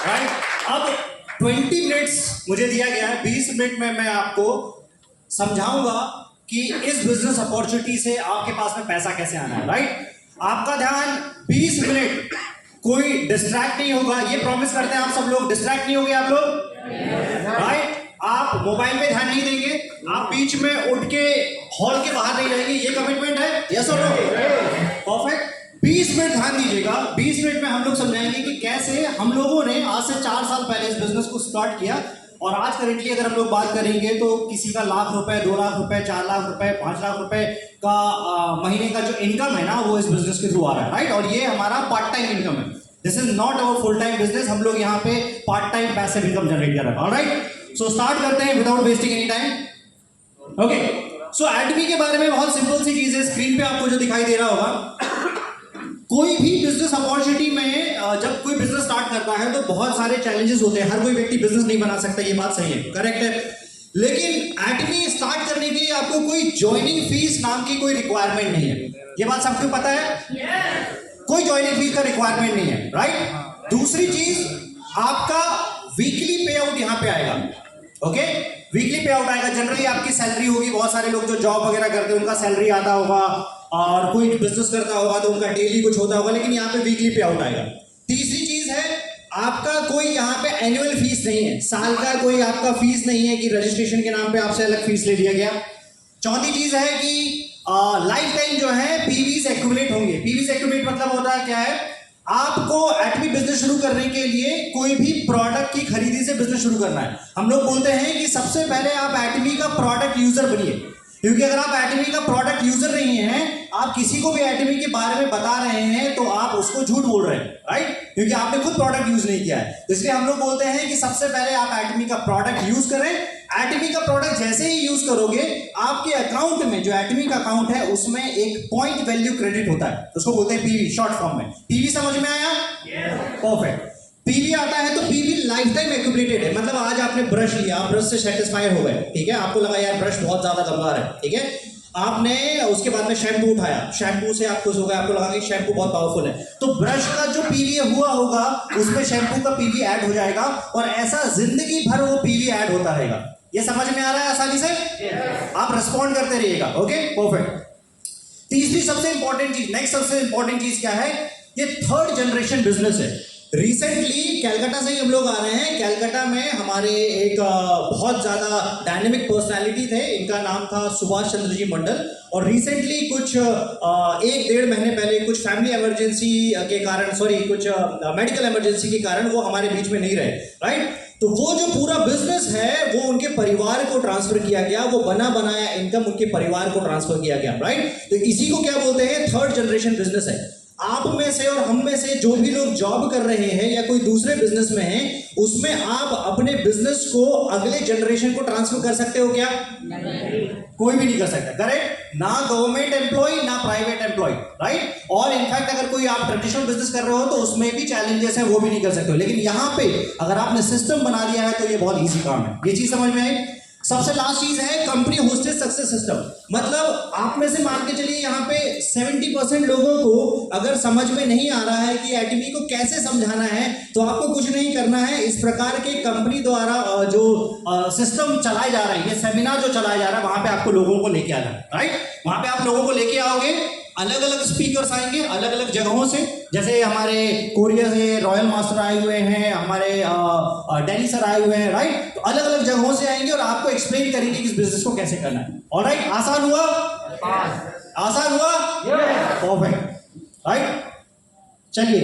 Right? अब 20 minutes मुझे दिया गया है, 20 मिनट में मैं आपको समझाऊंगा कि इस बिजनेस अपॉर्चुनिटी से आपके पास में पैसा कैसे आना है। राइट? आपका ध्यान 20 मिनट, कोई डिस्ट्रैक्ट नहीं होगा, ये प्रॉमिस करते हैं आप सब लोग। डिस्ट्रैक्ट नहीं होंगे आप लोग, राइट? आप मोबाइल पे ध्यान नहीं देंगे, आप बीच में उठ के हॉल के बाहर नहीं रहेंगे, ये कमिटमेंट है, यस और नो? परफेक्ट। 20 मिनट ध्यान दीजिएगा। 20 मिनट में हम लोग समझाएंगे कि कैसे हम लोगों ने आज से 4 साल पहले इस बिजनेस को स्टार्ट किया, और आज करेंटली अगर हम लोग बात करेंगे तो किसी का लाख रुपए, 2 लाख रुपए, 4 लाख रुपए, 5 लाख रुपए का महीने का जो इनकम है ना, वो इस बिजनेस के थ्रू आ रहा है। राइट? और ये हमारा पार्ट टाइम इनकम है। This is not our full time business. हम लोग यहाँ पे part time passive income generate कर रहे हैं। ऑलराइट, सो स्टार्ट करते हैं without wasting any time. Okay, so एडमी के बारे में बहुत सिंपल सी चीज है, स्क्रीन पे आपको जो दिखाई दे रहा होगा। कोई भी बिजनेस अपॉर्चुनिटी में जब कोई बिजनेस स्टार्ट करता है तो बहुत सारे चैलेंजेस होते हैं। हर कोई व्यक्ति बिजनेस नहीं बना सकता, ये बात सही है, करेक्ट है। लेकिन एडमी स्टार्ट करने के लिए आपको कोई ज्वाइनिंग फीस नाम की कोई रिक्वायरमेंट नहीं है। ये बात सबको पता है? कोई ज्वाइनिंग फीस का रिक्वायरमेंट नहीं है। राइट? दूसरी चीज, आपका वीकली पे आउट यहां पे आएगा। ओके, वीकली पे आउट आएगा। जनरली आपकी सैलरी होगी, बहुत सारे लोग जो जॉब वगैरह करते हैं उनका सैलरी आता होगा, और कोई बिजनेस करता होगा तो उनका डेली कुछ होता होगा, लेकिन यहाँ पे वीकली पे आउट आएगा। तीसरी चीज है, आपका कोई यहाँ पे एनुअल फीस नहीं है, साल का कोई आपका फीस नहीं है कि रजिस्ट्रेशन के नाम पे आपसे अलग फीस ले लिया गया। चौथी चीज है कि लाइफ टाइम जो है पीवीज एक्यूमुलेट होंगे। पीवीज एक्यूमुलेट मतलब होता है क्या है, आपको एटमी बिजनेस शुरू करने के लिए कोई भी प्रोडक्ट की खरीदी से बिजनेस शुरू करना है। हम लोग बोलते हैं कि सबसे पहले आप एटमी का प्रोडक्ट यूजर बनिए, क्योंकि अगर आप एटमी का प्रोडक्ट यूजर नहीं है, आप किसी को भी एटमी के बारे में बता रहे हैं तो आप उसको झूठ बोल रहे हैं। राइट? क्योंकि आपने खुद प्रोडक्ट यूज नहीं किया है। तो इसलिए हम लोग बोलते हैं कि सबसे पहले आप एटमी का प्रोडक्ट यूज करें। एटमी का प्रोडक्ट जैसे ही यूज करोगे, आपके अकाउंट में जो एटमी का अकाउंट है उसमें एक पॉइंट वैल्यू क्रेडिट होता है, उसको बोलते हैं पीवी, शॉर्ट फॉर्म में। पीवी समझ में आया? परफेक्ट। पीवी आता है तो पीवी लाइफ टाइम एक्यूमुलेटेड है। मतलब आज आपने ब्रश लिया, आप ब्रश से सेटिस्फाइड हो गए, ठीक है, आपको लगा यार ब्रश बहुत ज्यादा दमदार है, ठीक है, आपने उसके बाद में शैम्पू उठाया, शैम्पू से आप खुश हो गए, आपको लगा कि शैम्पू बहुत पावरफुल है, तो ब्रश का जो पीवी हुआ होगा उसमें शैम्पू का पीवी ऐड हो जाएगा, और ऐसा जिंदगी भर वो पीवी ऐड होता रहेगा। ये समझ में आ रहा है आसानी से? आप रिस्पॉन्ड करते रहिएगा। Okay, perfect. तीसरी सबसे इंपॉर्टेंट चीज, नेक्स्ट सबसे इंपॉर्टेंट चीज क्या है, ये थर्ड जनरेशन बिजनेस है। रिसेंटली कैलकाटा से ही हम लोग आ रहे हैं। कैलकाटा में हमारे एक बहुत ज्यादा डायनेमिक पर्सनालिटी थे, इनका नाम था सुभाष चंद्र जी मंडल, और रिसेंटली कुछ 1-1.5 महीने पहले कुछ फैमिली इमरजेंसी के कारण, कुछ मेडिकल इमरजेंसी के कारण वो हमारे बीच में नहीं रहे। राइट? तो वो जो पूरा बिजनेस है वो उनके परिवार को ट्रांसफर किया गया, वो बना बनाया इनकम उनके परिवार को ट्रांसफर किया गया। राइट? तो इसी को क्या बोलते हैं, थर्ड जनरेशन बिजनेस है। आप में से और हम में से जो भी लोग जॉब कर रहे हैं या कोई दूसरे बिजनेस में हैं, उसमें आप अपने बिजनेस को अगले जनरेशन को ट्रांसफर कर सकते हो क्या? नहीं। कोई भी नहीं कर सकता, करेक्ट? ना गवर्नमेंट एम्प्लॉय ना प्राइवेट एम्प्लॉय। राइट? और इनफैक्ट अगर कोई आप ट्रेडिशनल बिजनेस कर रहे हो तो उसमें भी चैलेंजेस हैं, वो भी नहीं कर सकते हो। लेकिन यहाँ पे अगर आपने सिस्टम बना दिया है तो ये बहुत ईजी काम है। ये चीज समझ में आई? सबसे लास्ट चीज है कंपनी होस्टेड सक्सेस सिस्टम। मतलब आप में से मान के चलिए यहाँ पे 70% लोगों को अगर समझ में नहीं आ रहा है कि एटमी को कैसे समझाना है, तो आपको कुछ नहीं करना है। इस प्रकार के कंपनी द्वारा जो सिस्टम चलाए जा रहे हैं, ये सेमिनार जो चलाया जा रहा है, वहां पे आपको लोगों को लेके आना है। राइट? वहां पे आप लोगों को लेके आओगे, अलग अलग स्पीकर्स आएंगे अलग अलग जगहों से, जैसे हमारे कोरिया से रॉयल मास्टर आए हुए हैं, हमारे डेली सर आए हुए हैं। राइट? तो अलग अलग जगहों से आएंगे और आपको एक्सप्लेन करेंगे कि इस बिजनेस को कैसे करना है। ऑलराइट? आसान हुआ? आसान हुआ? परफेक्ट। राइट? चलिए।